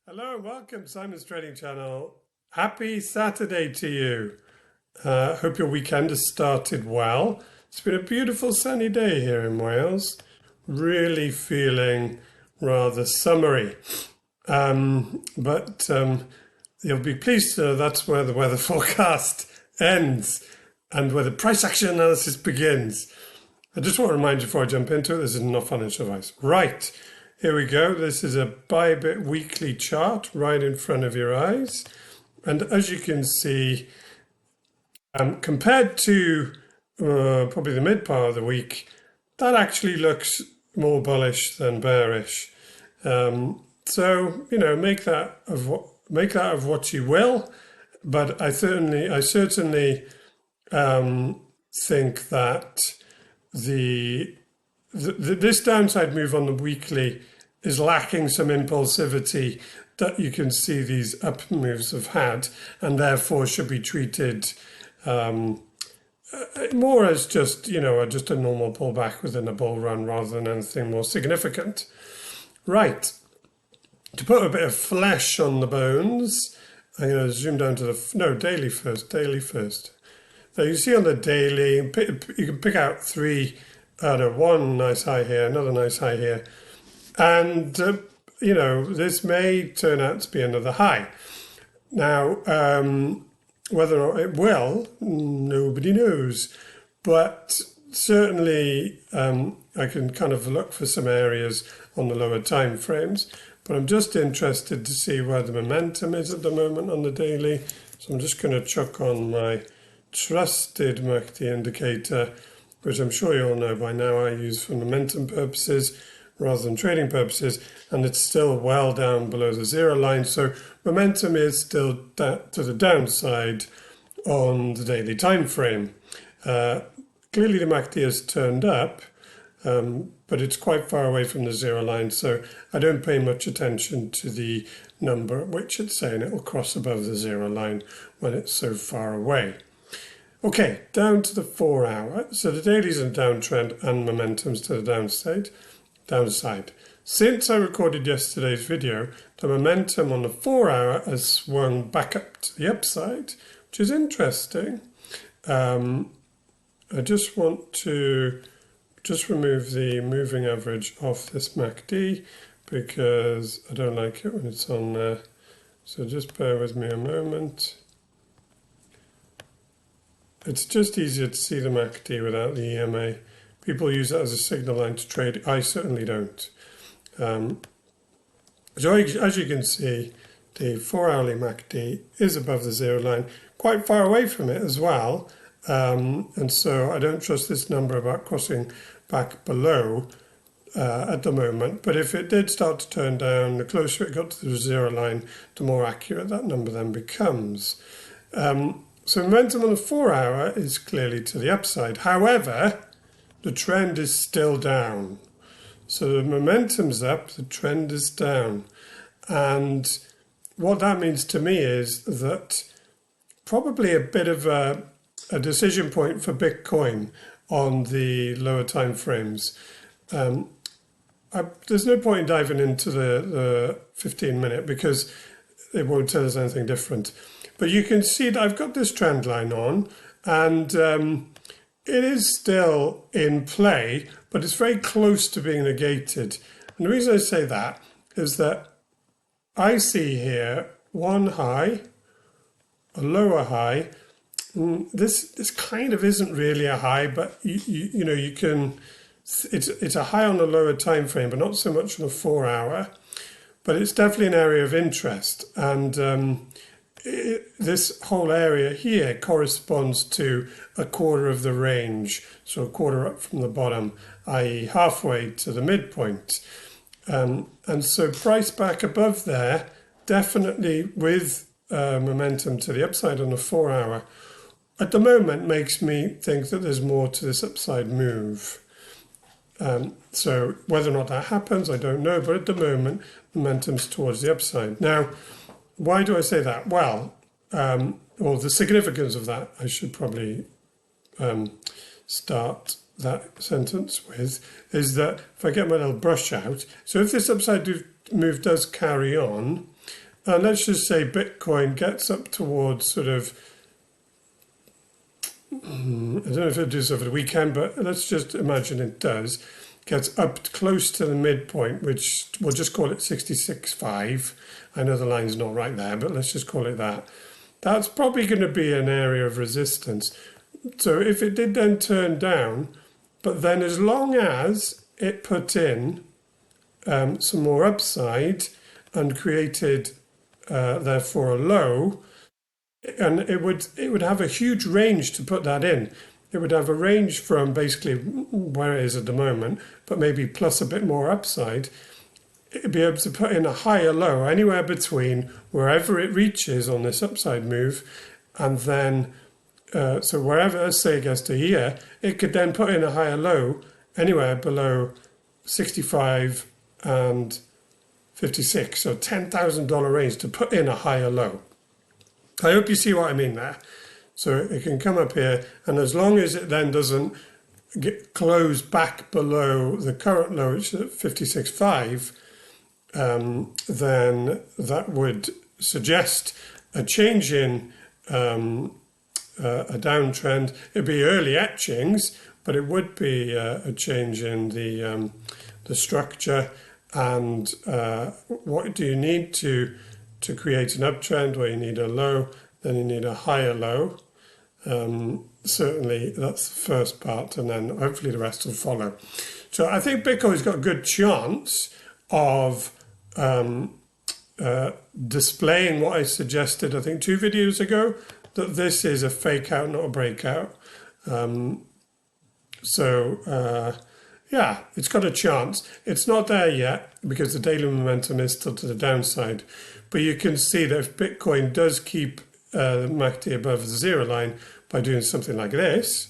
Hello and welcome, Simon's Trading Channel. Happy Saturday to you. Hope your weekend has started well. It's been a beautiful sunny day here in Wales. Really feeling rather summery. But you'll be pleased to know that's where the weather forecast ends and where the price action analysis begins. I just want to remind you before I jump into it, this is not financial advice. Right. Here we go. This is a Bybit weekly chart right in front of your eyes. And as you can see, compared to probably the mid part of the week, that actually looks more bullish than bearish. So, you know, make that of what you will. But I certainly think that this downside move on the weekly is lacking some impulsivity that you can see these up moves have had, and therefore should be treated more as just a normal pullback within a bull run rather than anything more significant. Right, to put a bit of flesh on the bones, I'm going to zoom down to daily first. So you see on the daily, you can pick out one nice high here, another nice high here. And, this may turn out to be another high. Now, whether or not it will, nobody knows. But certainly I can kind of look for some areas on the lower time frames. But I'm just interested to see where the momentum is at the moment on the daily. So I'm just going to chuck on my trusted MACD indicator, which I'm sure you all know by now I use for momentum purposes rather than trading purposes, and it's still well down below the zero line. So momentum is still to the downside on the daily time frame. Clearly the MACD has turned up, but it's quite far away from the zero line, so I don't pay much attention to the number at which it's saying it will cross above the zero line when it's so far away. Okay, down to the 4 hour. So the daily's in downtrend and momentum's to the downside. Since I recorded yesterday's video, the momentum on the 4 hour has swung back up to the upside, which is interesting. I just want to remove the moving average off this MACD because I don't like it when it's on there. So just bear with me a moment. It's just easier to see the MACD without the EMA. People use that as a signal line to trade. I certainly don't. So as you can see, the 4 hourly MACD is above the zero line, quite far away from it as well. And so I don't trust this number about crossing back below at the moment. But if it did start to turn down, the closer it got to the zero line, the more accurate that number then becomes. So momentum on the 4 hour is clearly to the upside. However, the trend is still down. So the momentum's up, the trend is down. And what that means to me is that probably a bit of a decision point for Bitcoin on the lower time frames. There's no point in diving into the 15-minute because it won't tell us anything different. But you can see that I've got this trend line on, and it is still in play, but it's very close to being negated. And the reason I say that is that I see here one high, a lower high. This kind of isn't really a high, but you can. It's a high on the lower time frame, but not so much on the 4 hour. But it's definitely an area of interest, and this whole area here corresponds to a quarter of the range, so a quarter up from the bottom, i.e. halfway to the midpoint. And so price back above there, definitely with momentum to the upside on the 4 hour, at the moment makes me think that there's more to this upside move. So whether or not that happens, I don't know, but at the moment, momentum's towards the upside. Now, why do I say that? Well, the significance of that, I should probably start that sentence with, is that if I get my little brush out, so if this upside move does carry on, and let's just say Bitcoin gets up towards sort of, I don't know if it does over the weekend, but let's just imagine it does, gets up close to the midpoint, which we'll just call it 66.5. I know the line's not right there, but let's just call it that. That's probably going to be an area of resistance. So if it did then turn down, but then as long as it put in some more upside and created therefore a low, and it would have a huge range to put that in. It would have a range from basically where it is at the moment, but maybe plus a bit more upside. It'd be able to put in a higher low, anywhere between wherever it reaches on this upside move, and then, so wherever, let's say it gets to here, it could then put in a higher low anywhere below 65 and 56, so $10,000 range to put in a higher low. I hope you see what I mean there. So it can come up here, and as long as it then doesn't get closed back below the current low, which is at 56.5, then that would suggest a change in a downtrend. It'd be early etchings, but it would be a change in the structure. And what do you need to create an uptrend? Well, you need a low, then you need a higher low. Certainly that's the first part, and then hopefully the rest will follow. So I think Bitcoin's got a good chance of displaying what I suggested, I think 2 videos ago, that this is a fake out, not a breakout. Yeah, it's got a chance. It's not there yet because the daily momentum is still to the downside. But you can see that if Bitcoin does keep the MACD above the zero line by doing something like this,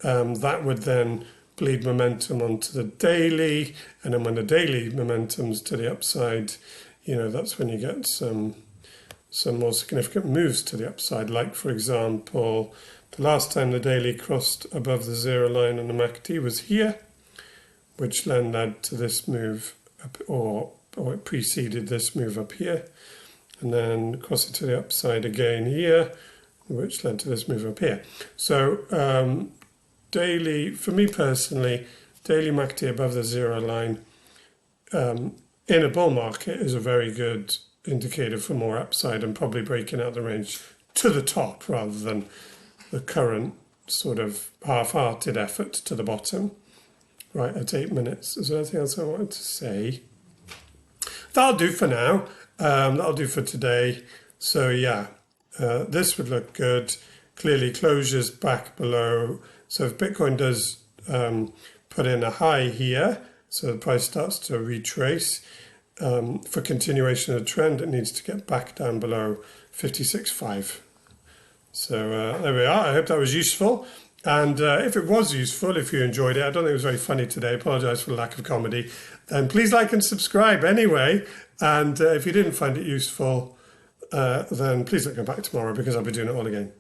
that would then bleed momentum onto the daily. And then when the daily momentum's to the upside, you know, that's when you get some more significant moves to the upside. Like, for example, the last time the daily crossed above the zero line on the MACD was here, which then led to this move up, or it preceded this move up here, and then cross it to the upside again here, which led to this move up here. So daily, for me personally, daily MACD above the zero line in a bull market is a very good indicator for more upside and probably breaking out the range to the top rather than the current sort of half-hearted effort to the bottom. Right, at 8 minutes. Is there anything else I wanted to say? That'll do for now. That'll do for today. So yeah, this would look good. Clearly closures back below. So if Bitcoin does put in a high here, so the price starts to retrace, for continuation of the trend, it needs to get back down below 56.5. So there we are. I hope that was useful. And if it was useful, if you enjoyed it, I don't think it was very funny today, I apologise for the lack of comedy, then please like and subscribe anyway. And if you didn't find it useful, then please don't come back tomorrow because I'll be doing it all again.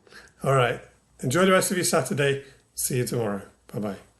All right. Enjoy the rest of your Saturday. See you tomorrow. Bye-bye.